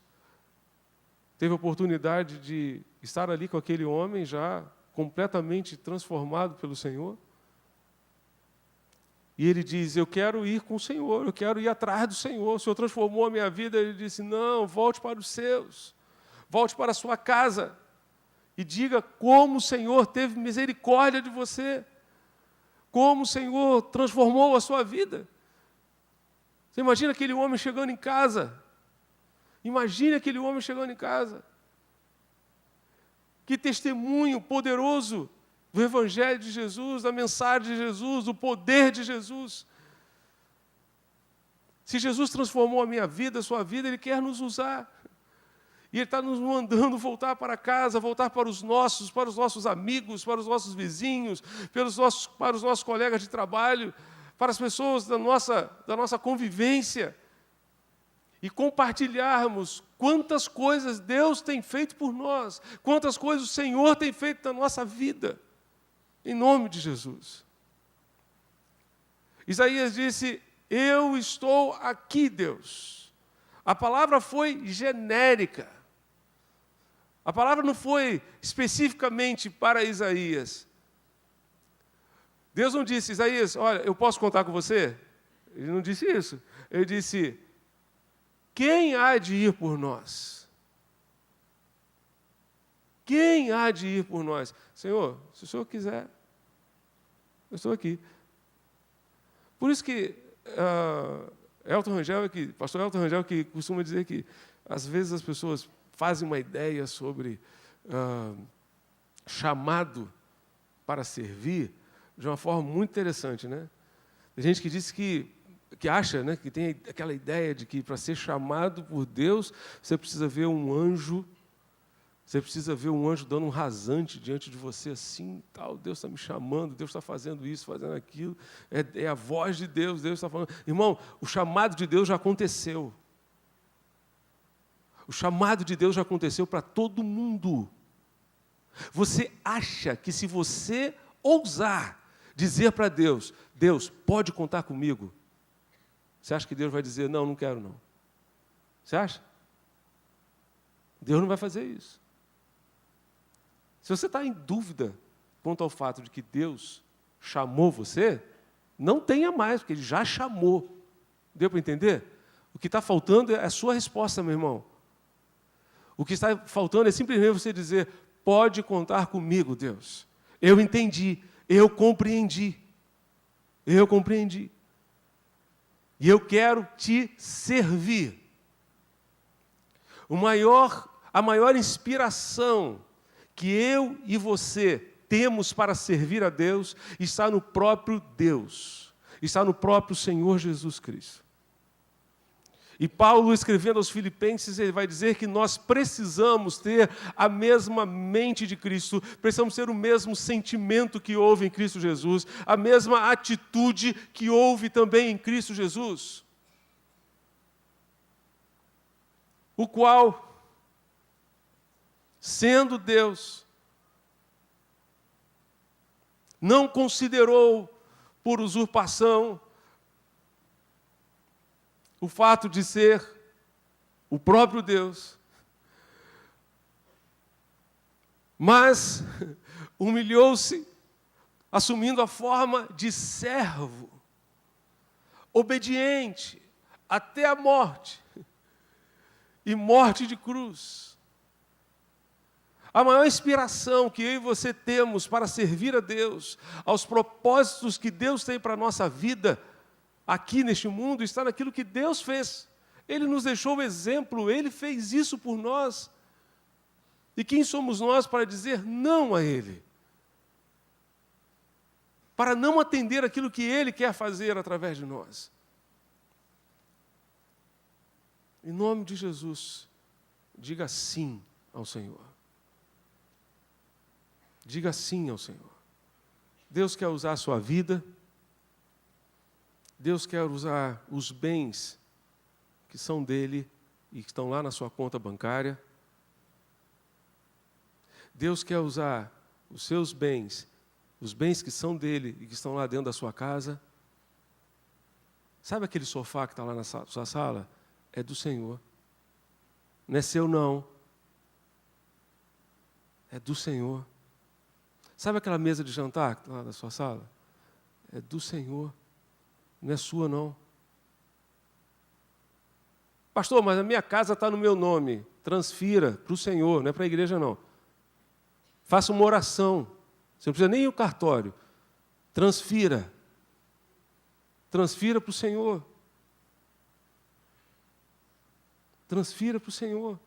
teve a oportunidade de estar ali com aquele homem já completamente transformado pelo Senhor. E ele diz, eu quero ir com o Senhor, eu quero ir atrás do Senhor. O Senhor transformou a minha vida. Ele disse, não, volte para os seus, volte para a sua casa e diga como o Senhor teve misericórdia de você, como o Senhor transformou a sua vida. Você imagina aquele homem chegando em casa. Imagine aquele homem chegando em casa. Que testemunho poderoso do Evangelho de Jesus, da mensagem de Jesus, do poder de Jesus. Se Jesus transformou a minha vida, a sua vida, Ele quer nos usar. E Ele está nos mandando voltar para casa, voltar para os nossos amigos, para os nossos vizinhos, para os nossos colegas de trabalho, para as pessoas da nossa convivência. E compartilharmos quantas coisas Deus tem feito por nós, quantas coisas o Senhor tem feito na nossa vida. Em nome de Jesus. Isaías disse, eu estou aqui, Deus. A palavra foi genérica. A palavra não foi especificamente para Isaías. Deus não disse, Isaías, olha, eu posso contar com você? Ele não disse isso. Ele disse, quem há de ir por nós? Quem há de ir por nós? Senhor, se o Senhor quiser, eu estou aqui. Por isso que pastor Elton Rangel, que costuma dizer que, às vezes, as pessoas fazem uma ideia sobre chamado para servir de uma forma muito interessante, né? Tem gente que diz que acha, né, que tem aquela ideia de que para ser chamado por Deus, você precisa ver um anjo dando um rasante diante de você assim, tal, Deus está me chamando, Deus está fazendo isso, fazendo aquilo, é a voz de Deus, Deus está falando. Irmão, o chamado de Deus já aconteceu. O chamado de Deus já aconteceu para todo mundo. Você acha que se você ousar dizer para Deus, Deus, pode contar comigo, você acha que Deus vai dizer, não quero não? Você acha? Deus não vai fazer isso. Se você está em dúvida quanto ao fato de que Deus chamou você, não tenha mais, porque Ele já chamou. Deu para entender? O que está faltando é a sua resposta, meu irmão. O que está faltando é simplesmente você dizer, pode contar comigo, Deus. Eu entendi, eu compreendi. Eu compreendi. E eu quero te servir. A maior inspiração que eu e você temos para servir a Deus está no próprio Deus, está no próprio Senhor Jesus Cristo. E Paulo, escrevendo aos Filipenses, ele vai dizer que nós precisamos ter a mesma mente de Cristo, precisamos ter o mesmo sentimento que houve em Cristo Jesus, a mesma atitude que houve também em Cristo Jesus, o qual, sendo Deus, não considerou por usurpação o fato de ser o próprio Deus, mas humilhou-se, assumindo a forma de servo, obediente até a morte, e morte de cruz. A maior inspiração que eu e você temos para servir a Deus, aos propósitos que Deus tem para a nossa vida, aqui neste mundo, está naquilo que Deus fez. Ele nos deixou o exemplo, Ele fez isso por nós. E quem somos nós para dizer não a Ele? Para não atender aquilo que Ele quer fazer através de nós. Em nome de Jesus, diga sim ao Senhor. Diga sim ao Senhor. Deus quer usar a sua vida. Deus quer usar os bens que são dele e que estão lá na sua conta bancária. Deus quer usar os seus bens, os bens que são dele e que estão lá dentro da sua casa. Sabe aquele sofá que está lá na sua sala? É do Senhor. Não é seu, não. É do Senhor. Sabe aquela mesa de jantar que está lá na sua sala? É do Senhor. Não é sua, não. Pastor, mas a minha casa está no meu nome. Transfira para o Senhor, não é para a igreja, não. Faça uma oração. Você não precisa nem ir ao cartório. Transfira. Transfira para o Senhor. Transfira para o Senhor.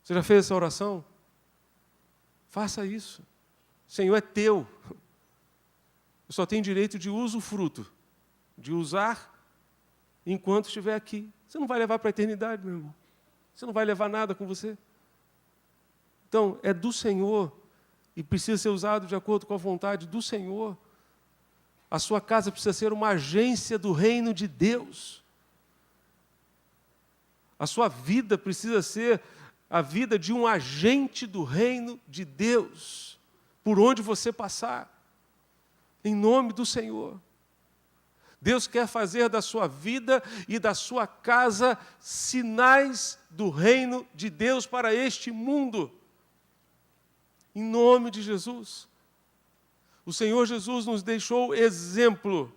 Você já fez essa oração? Faça isso. O Senhor é teu. Eu só tenho direito de usufruto, de usar enquanto estiver aqui. Você não vai levar para a eternidade, meu irmão. Você não vai levar nada com você. Então, é do Senhor e precisa ser usado de acordo com a vontade do Senhor. A sua casa precisa ser uma agência do reino de Deus. A sua vida precisa ser a vida de um agente do reino de Deus, por onde você passar, em nome do Senhor. Deus quer fazer da sua vida e da sua casa sinais do reino de Deus para este mundo, em nome de Jesus. O Senhor Jesus nos deixou exemplo.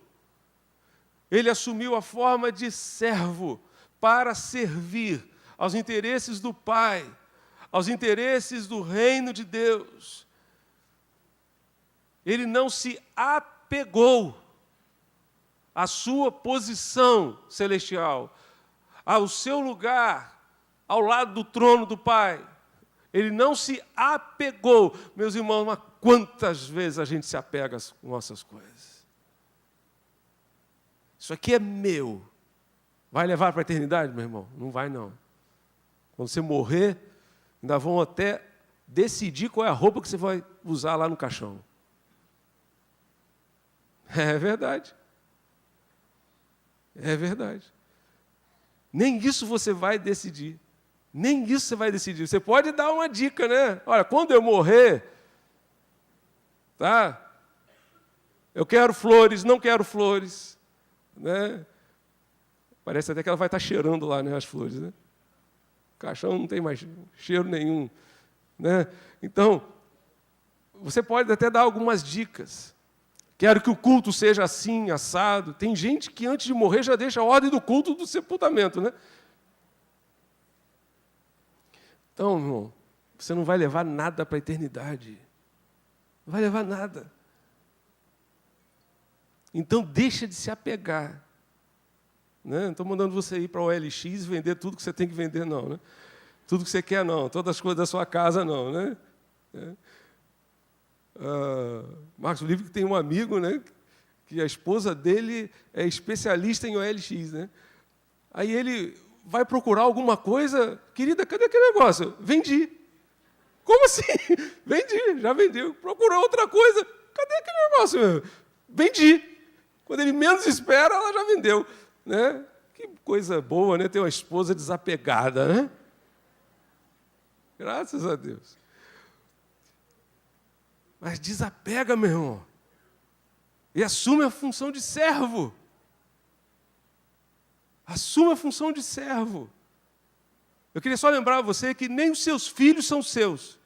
Ele assumiu a forma de servo para servir aos interesses do Pai, aos interesses do reino de Deus. Ele não se apegou à sua posição celestial, ao seu lugar, ao lado do trono do Pai. Ele não se apegou. Meus irmãos, mas quantas vezes a gente se apega às nossas coisas? Isso aqui é meu. Vai levar para a eternidade, meu irmão? Não vai, não. Quando você morrer, ainda vão até decidir qual é a roupa que você vai usar lá no caixão. É verdade. É verdade. Nem isso você vai decidir. Nem isso você vai decidir. Você pode dar uma dica, né? Olha, quando eu morrer, tá? Eu quero flores, não quero flores, né? Parece até que ela vai estar cheirando lá, né, as flores, né? O caixão não tem mais cheiro nenhum, né? Então, você pode até dar algumas dicas. Quero que o culto seja assim, assado. Tem gente que antes de morrer já deixa a ordem do culto do sepultamento, né? Então, irmão, você não vai levar nada para a eternidade. Não vai levar nada. Então, deixa de se apegar. Né? Não estou mandando você ir para o OLX e vender tudo que você tem que vender, não. Né? Tudo que você quer, não. Todas as coisas da sua casa, não. Né? Marcos Livre tem um amigo, né, que a esposa dele é especialista em OLX. Né? Aí ele vai procurar alguma coisa. Querida, cadê aquele negócio? Vendi. Como assim? Vendi, já vendeu. Procurou outra coisa. Cadê aquele negócio? Vendi. Quando ele menos espera, ela já vendeu. Né? Que coisa boa, né? Ter uma esposa desapegada, né? Graças a Deus. Mas desapega, meu irmão. E assume a função de servo. Assume a função de servo. Eu queria só lembrar a você que nem os seus filhos são seus.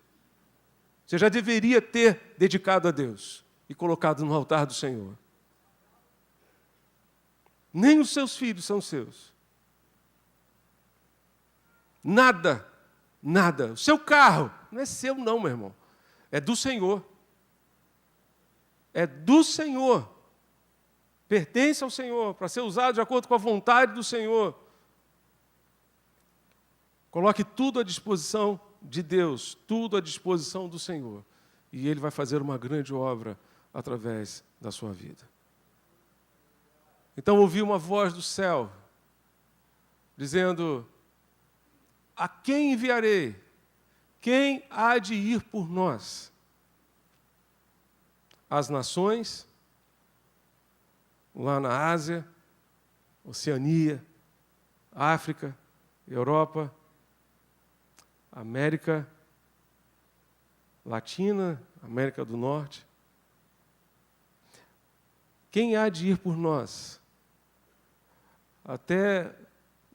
Você já deveria ter dedicado a Deus e colocado no altar do Senhor. Nem os seus filhos são seus. Nada, nada. O seu carro não é seu não, meu irmão. É do Senhor. É do Senhor. Pertence ao Senhor, para ser usado de acordo com a vontade do Senhor. Coloque tudo à disposição de Deus, tudo à disposição do Senhor. E Ele vai fazer uma grande obra através da sua vida. Então ouvi uma voz do céu, dizendo: a quem enviarei? Quem há de ir por nós? As nações, lá na Ásia, Oceania, África, Europa, América Latina, América do Norte. Quem há de ir por nós? Até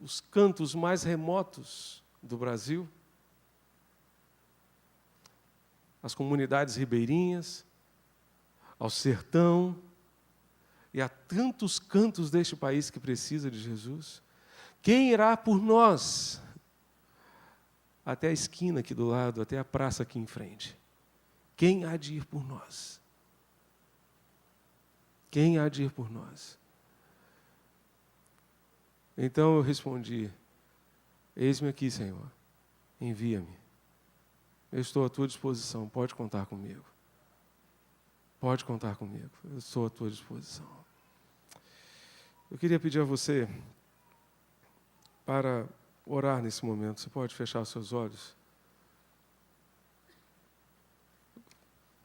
os cantos mais remotos do Brasil, as comunidades ribeirinhas, ao sertão, e há tantos cantos deste país que precisa de Jesus. Quem irá por nós? Até a esquina aqui do lado, até a praça aqui em frente. Quem há de ir por nós? Quem há de ir por nós? Então eu respondi: eis-me aqui, Senhor, envia-me. Eu estou à tua disposição, pode contar comigo. Pode contar comigo, eu estou à tua disposição. Eu queria pedir a você para orar nesse momento. Você pode fechar os seus olhos?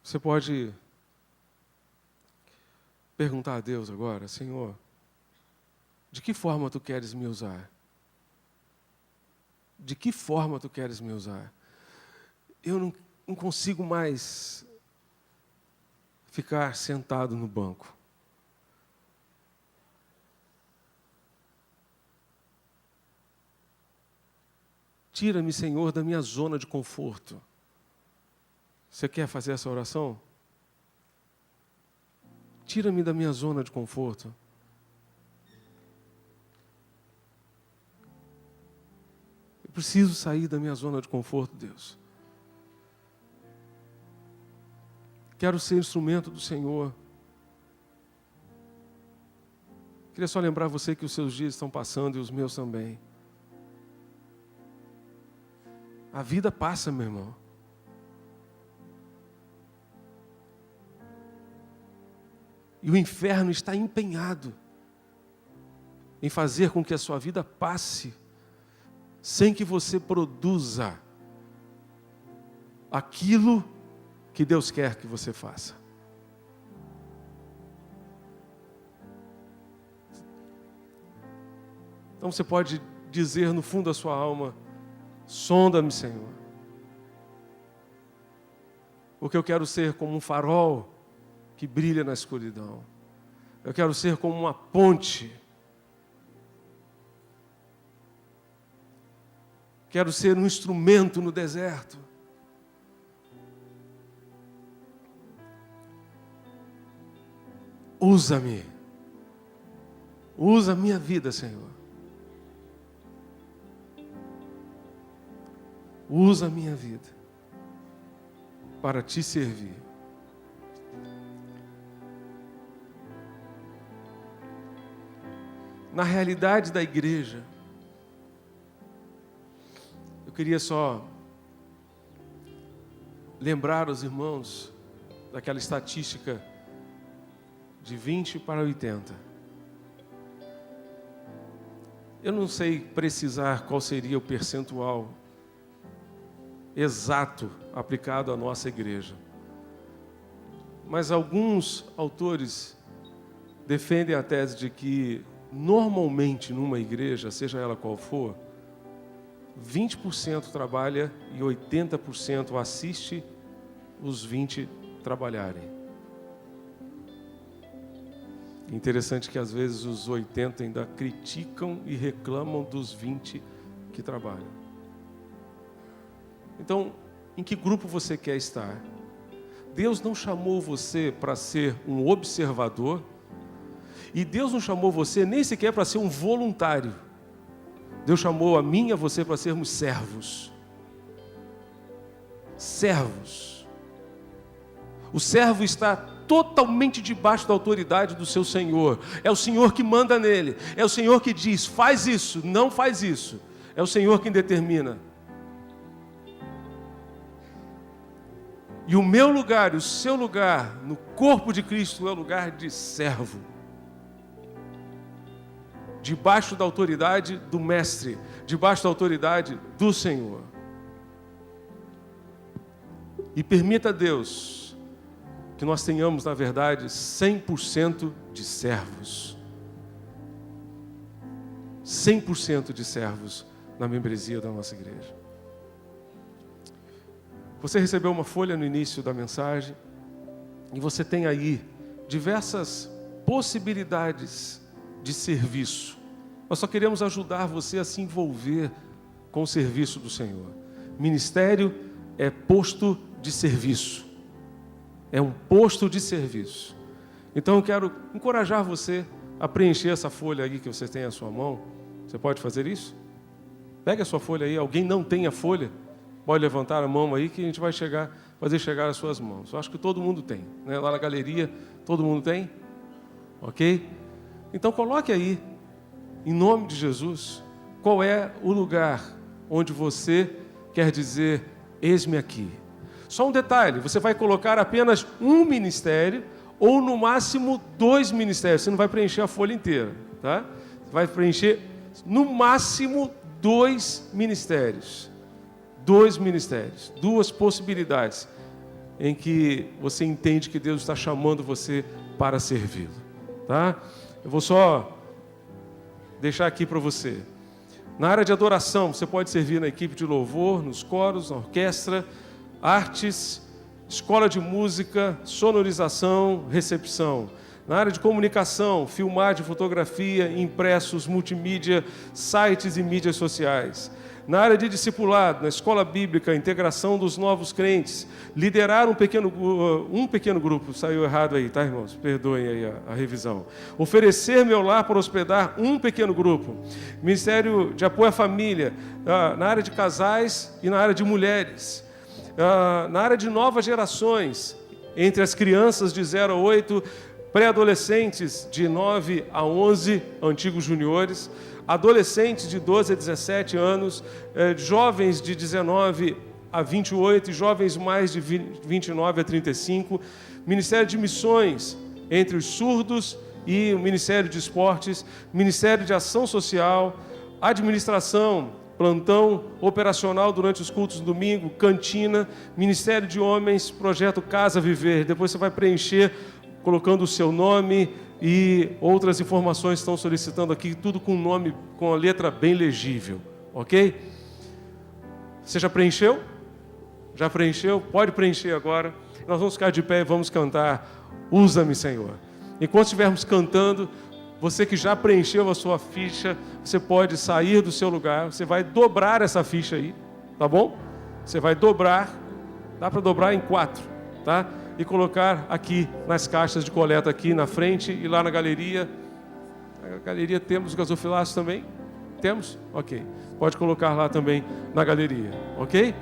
Você pode perguntar a Deus agora: Senhor, de que forma tu queres me usar? De que forma tu queres me usar? Eu não consigo mais ficar sentado no banco. Tira-me, Senhor, da minha zona de conforto. Você quer fazer essa oração? Tira-me da minha zona de conforto. Eu preciso sair da minha zona de conforto, Deus. Quero ser instrumento do Senhor. Queria só lembrar você que os seus dias estão passando e os meus também. A vida passa, meu irmão. E o inferno está empenhado em fazer com que a sua vida passe sem que você produza aquilo que Deus quer que você faça. Então você pode dizer no fundo da sua alma: sonda-me, Senhor. Porque eu quero ser como um farol que brilha na escuridão. Eu quero ser como uma ponte. Quero ser um instrumento no deserto. Usa-me. Usa a minha vida, Senhor. Usa a minha vida para te servir. Na realidade da igreja, eu queria só lembrar os irmãos daquela estatística de 20 para 80. Eu não sei precisar qual seria o percentual exato aplicado à nossa igreja. Mas alguns autores defendem a tese de que, normalmente, numa igreja, seja ela qual for, 20% trabalha e 80% assiste os 20 trabalharem. Interessante que, às vezes, os 80 ainda criticam e reclamam dos 20 que trabalham. Então, em que grupo você quer estar? Deus não chamou você para ser um observador, e Deus não chamou você nem sequer para ser um voluntário. Deus chamou a mim e a você para sermos servos. Servos. O servo está totalmente debaixo da autoridade do seu Senhor. É o Senhor que manda nele. É o Senhor que diz: faz isso, não faz isso. É o Senhor quem determina. E o meu lugar e o seu lugar no corpo de Cristo é o lugar de servo. Debaixo da autoridade do Mestre, debaixo da autoridade do Senhor. E permita a Deus que nós tenhamos, na verdade, 100% de servos. 100% de servos na membresia da nossa igreja. Você recebeu uma folha no início da mensagem e você tem aí diversas possibilidades de serviço. Nós só queremos ajudar você a se envolver com o serviço do Senhor. Ministério é posto de serviço. É um posto de serviço. Então eu quero encorajar você a preencher essa folha aí que você tem à sua mão. Você pode fazer isso? Pega a sua folha aí. Alguém não tem a folha? Pode levantar a mão aí que a gente vai fazer chegar às suas mãos. Eu acho que todo mundo tem, né? Lá na galeria, todo mundo tem? Ok? Então coloque aí, em nome de Jesus, qual é o lugar onde você quer dizer: eis-me aqui. Só um detalhe: você vai colocar apenas um ministério ou no máximo 2 ministérios. Você não vai preencher a folha inteira, tá? Você vai preencher no máximo 2 ministérios. 2 ministérios, 2 possibilidades em que você entende que Deus está chamando você para servi-lo, tá? Eu vou só deixar aqui para você. Na área de adoração, você pode servir na equipe de louvor, nos coros, na orquestra, artes, escola de música, sonorização, recepção. Na área de comunicação, filmagem, fotografia, impressos, multimídia, sites e mídias sociais. Na área de discipulado, na escola bíblica, integração dos novos crentes, liderar um pequeno grupo, saiu errado aí, tá, irmãos? Perdoem aí a revisão. Oferecer meu lar para hospedar um pequeno grupo. Ministério de apoio à família, na área de casais e na área de mulheres. Na área de novas gerações, entre as crianças de 0 a 8, pré-adolescentes de 9 a 11, antigos juniores, adolescentes de 12 a 17 anos, jovens de 19 a 28 e jovens mais de 29 a 35, Ministério de Missões entre os surdos e o Ministério de Esportes, Ministério de Ação Social, administração, plantão operacional durante os cultos do domingo, cantina, Ministério de Homens, projeto Casa Viver. Depois você vai preencher colocando o seu nome e outras informações estão solicitando aqui, tudo com nome, com a letra bem legível, ok? Você já preencheu? Já preencheu? Pode preencher agora. Nós vamos ficar de pé e vamos cantar Usa-me, Senhor. Enquanto estivermos cantando, você que já preencheu a sua ficha, você pode sair do seu lugar, você vai dobrar essa ficha aí, tá bom? Você vai dobrar, dá para dobrar em 4, tá? E colocar aqui nas caixas de coleta aqui na frente e lá na galeria. Na galeria temos gasofilácios também? Temos? Ok. Pode colocar lá também na galeria, ok?